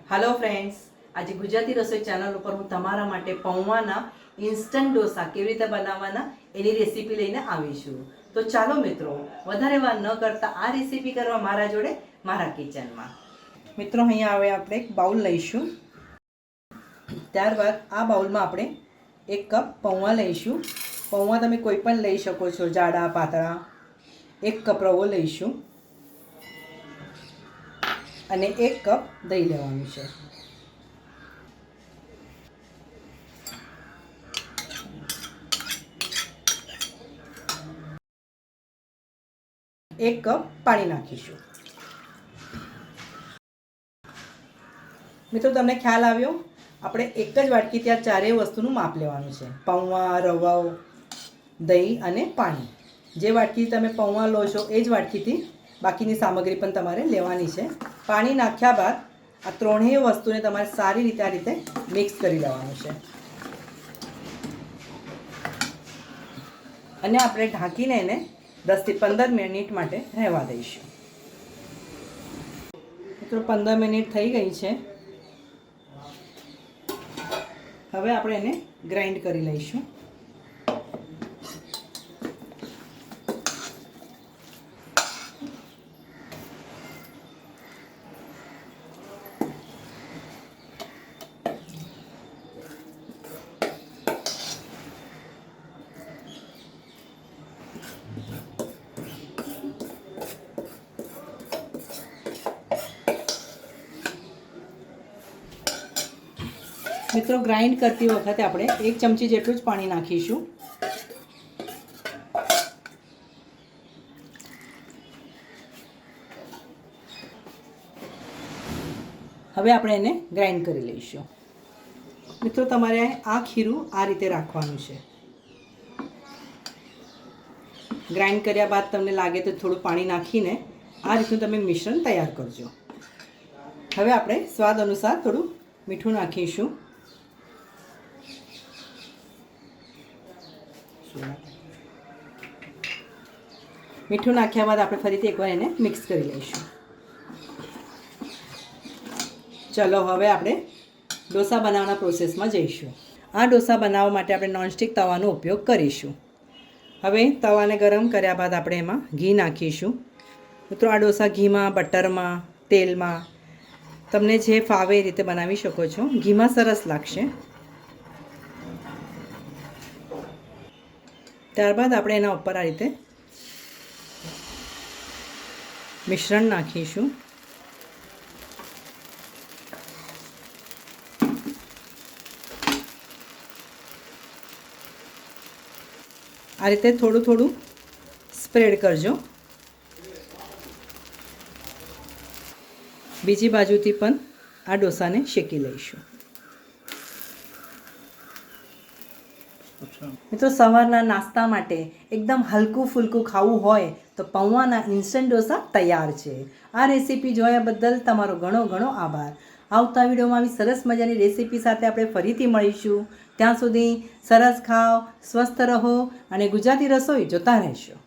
Hello friends, आज गुजराती रसोई channel पर हूँ तमारा माटे पौवाना इन्स्टंट डोसा केवी रीते बनाववाना एनी रेसिपी लईने आवी छुं। तो चालो मित्रों, वधारे वार न करता आ रेसिपी करवा मारा जोड़े मारा किचનમાં। मित्रों, अहींया हवे आपणे एक बाउल लईशुं। त्यारबाद आ बाउलमां आपणे 1 कप पौवा लईशुं। पौवा तमे कोई पण लई शको छो, जाड़ा पातळा। 1 कप रवो लईशुं અને 1 કપ દહીં લેવાનું છે। એક કપ પાણી નાખીશું। મિત્રો, તમને ખ્યાલ આવ્યો? આપણે એક જ વાટકીથી આ ચારેય વસ્તુનું માપ લેવાનું છે। પૌવા, રવો, દહીં અને પાણી। જે વાટકીથી તમે પૌવા લો છો એ જ વાટકીથી બાકીની સામગ્રી પણ તમારે લેવાની છે। પાણી નાખ્યા બાદ આ ત્રણેય વસ્તુને તમારે સારી રીતે આ રીતે મિક્સ કરી લેવાનું છે અને આપણે ઢાંકીને એને 10 થી 15 મિનિટ માટે રહેવા દઈશું। મિત્રો, 15 મિનિટ થઈ ગઈ છે। હવે આપણે એને ગ્રાઇન્ડ કરી લઈશું। મિત્રો, ગ્રાઇન્ડ કરતી વખતે આપણે 1 ચમચી જેટલું જ પાણી નાખીશું। હવે આપણે એને ગ્રાઇન્ડ કરી લઈશું। મિત્રો, તમારે આ ખીરું આ રીતે રાખવાનું છે। ગ્રાઇન્ડ કર્યા બાદ તમને લાગે તો થોડું પાણી નાખીને આ રીતનું તમે મિશ્રણ તૈયાર કરજો। હવે આપણે સ્વાદ અનુસાર થોડું મીઠું નાખીશું। મીઠું નાખ્યા બાદ આપણે ફરીથી એકવાર એને મિક્સ કરી લઈશું। ચલો, હવે આપણે ડોસા બનાવવાના પ્રોસેસમાં જઈશું। આ ડોસા બનાવવા માટે આપણે નોનસ્ટિક તવાનો ઉપયોગ કરીશું। હવે તવાને ગરમ કર્યા બાદ આપણે એમાં ઘી નાખીશું। મિત્રો, આ ડોસા ઘીમાં, બટરમાં, તેલમાં તમને જે ફાવે એ રીતે બનાવી શકો છો। ઘીમાં સરસ લાગશે। ત્યારબાદ આપણે એના ઉપર આ રીતે મિશ્રણ નાખીશું। આ રીતે થોડું થોડું સ્પ્રેડ કરજો। બીજી બાજુથી પણ આ ડોસાને શેકી લઈશું। મિત્રો, સવારના નાસ્તા માટે એકદમ હલકું ફૂલકું ખાવું હોય તો પૌવાના ઇન્સ્ટન્ટ ડોસા તૈયાર છે। આ રેસીપી જોયા બદલ તમારો ઘણો ઘણો આભાર। આવતા વિડીયોમાં આવી સરસ મજાની રેસીપી સાથે આપણે ફરીથી મળીશું। ત્યાં સુધી સરસ ખાઓ, સ્વસ્થ રહો અને ગુજરાતી રસોઈ જોતા રહેશો।